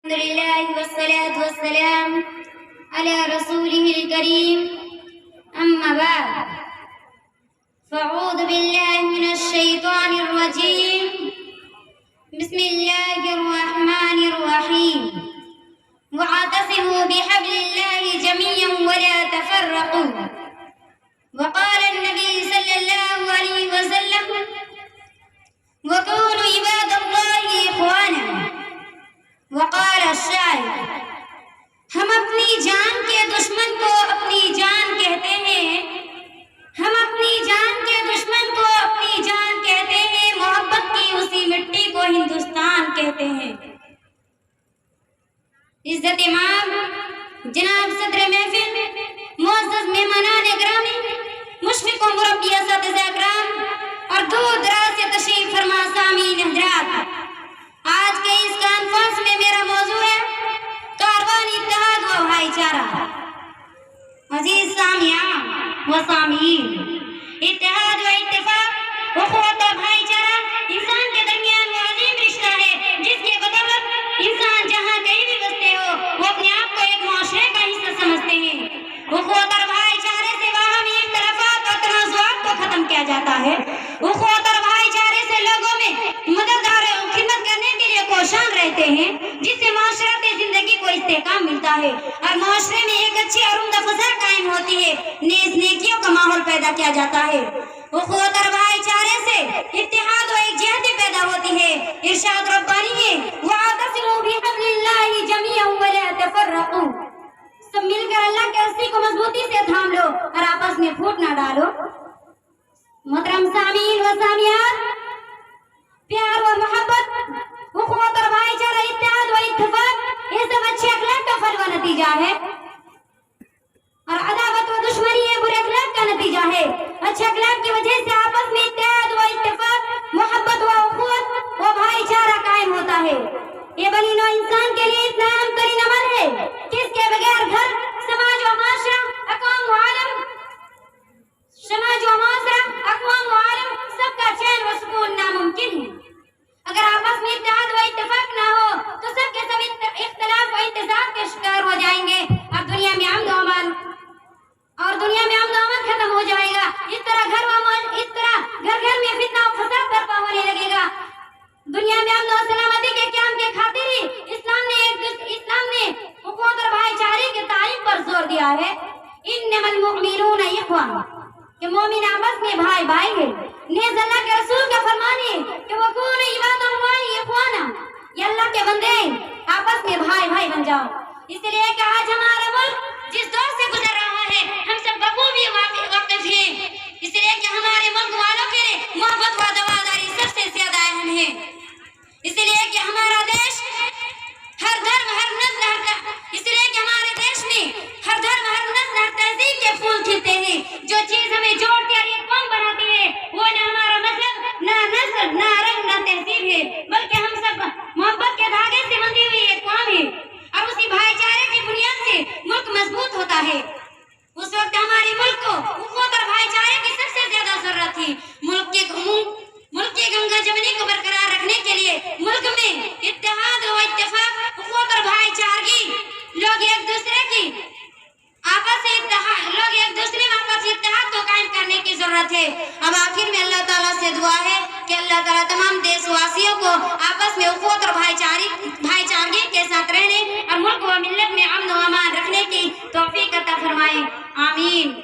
الحمد لله والصلاة والسلام على رسوله الكريم أما بعد فأعوذ بالله من الشيطان الرجيم بسم الله الرحمن الرحيم واعتصموا بحبل الله جميعا ولا تفرقوا وقال النبي صلى الله عليه وسلم وكونوا عباد الله إخوانا وقال الشاعر ہم اپنی جان کے دشمن کو اپنی جان کہتے ہیں، ہم اپنی جان کے دشمن کو اپنی جان کہتے ہیں، محبت کی اسی مٹی کو ہندوستان کہتے ہیں۔ عزت امام جناب صدر محفل، معزز مہمانان گرامی، مشفق و مربی اساتذہ اکرام اور دور دراز سے تشریف فرما سامعین حضرات، آج کے اس کانفرنس میں میرا موضوع ہے کاروان اتحاد و بھائی چارہ۔ عزیز سامعین و سامعین، اتحاد و اتفاق، اخوت و بھائی چارہ انسان کے درمیان وہ عظیم رشتہ ہے جس کے بدولت انسان جہاں کہیں بھی بستے ہو وہ اپنے آپ کو ایک معاشرے کا حصہ سمجھتے ہیں۔ اخوت اور بھائی چارے سے باہمی اختلافات اور تنازعات کو ختم کیا جاتا ہے۔ اخوت اور بھائی چارے سے لوگوں میں مدد اور خدمت کرنے کے لیے کوشاں رہتے ہیں، جس سے معاشرتی زندگی کو استحکام ملتا ہے اور معاشرے میں ایک اچھی اور عمدہ فضا قائم ہوتی ہے، نیز نیکیوں کا ماحول پیدا کیا جاتا ہے۔ اخوت اور بھائی چارے سے اتحاد و ایک جہتی پیدا ہوتی ہے۔ ارشاد ربانی ہے وَاعْتَصِمُوا بِحَبْلِ اللَّهِ جَمِيعًا وَلَا تَفَرَّقُوا، سب مل کر اللہ کے رسی کو مضبوطی سے تھام لو اور آپس میں پھوٹ نہ ڈالو۔ محترم سامعین و سامعات، پیار و محبت، اخوت اور بھائی چارہ، اتحاد و اتفاق، یہ سب اچھے اخلاق کا پھل و نتیجہ ہے اور عداوت و دشمنی یہ برے اخلاق کا نتیجہ ہے۔ اچھے اخلاق کی وجہ سے آپس میں اتحاد و اتفاق، محبت و اخوت و بھائی چارہ قائم ہوتا ہے۔ یہ بنی نوع انسان کے لیے اتنا اہم ترین عمل ہے کہ اس کے بغیر گھر، سماج و معاشرہ، اقوام و عالم، سب کا چین و سکون ناممکن ہے۔ اگر آپس میں اتحاد و اتفاق نہ ہو تو سب کے سب اختلاف و انتشار کے شکار ہو جائیں گے اور دنیا میں امن و امان ختم ہو جائے گا۔ اس طرح گھر میں فتنہ و فساد برپا ہونے لگے گا۔ دنیا میں امن و سلامتی کے قیام کے خاطر ہی اسلام نے اخوت اور بھائی چارے کے تعلیم پر زور دیا ہے۔ انما المؤمنون اخوہ، کہ مومن آپس میں بھائی بھائی ہے۔ نیز اللہ کے رسول کا فرمان ہے کہ وَكُونُوا عِبَادَ اللَّهِ إِخْوَانًا، یہ اللہ کے بندے آپس میں بھائی بھائی بن جاؤ۔ اس لیے کہ آج ہمارا ملک جس دور سے گزر رہا ہے ہم سب بخوبی واقف ہیں، اس لیے کہ ہمارے ملک والوں کے لیے محبت و دواداری سب سے زیادہ اہم ہے۔ اس لیے کہ ہمارا دیش ہر دھرم، ہر نسل، اس لیے کہ ہمارے دیش میں ہر دھرم، ہر نسل، ہر تہذیب کے پھول کھلتے ہیں۔ جو چیز ہمیں جوڑتی اور ایک قوم بناتی ہے وہ نہ ہمارا مذہب، نہ نسل، نہ رنگ، نہ تہذیب ہے، بلکہ ہم سب محبت کے دھاگے سے بندھی ہوئی ایک قوم ہے اور اسی بھائی چارے کی بنیاد سے ملک مضبوط ہوتا ہے۔ اس وقت ہمارے ملک کو اخوت اور بھائی چارے کی سب سے زیادہ ضرورت تھی۔ ملک کی گنگا جمنی کو برقرار رکھنے کے لیے ملک میں اتحاد و اتفاق، اخوت اور بھائی چارگی، لوگ ایک دوسرے میں آپس اتحاد کو قائم کرنے کی ضرورت ہے۔ اب آخر میں اللہ تعالیٰ سے دعا ہے کہ اللہ تعالیٰ تمام دیش واسیوں کو آپس میں اخوت اور بھائی چارگی کے ساتھ رہنے اور ملک و ملت میں امن و امان رکھنے کی توفیق عطا فرمائے، آمین۔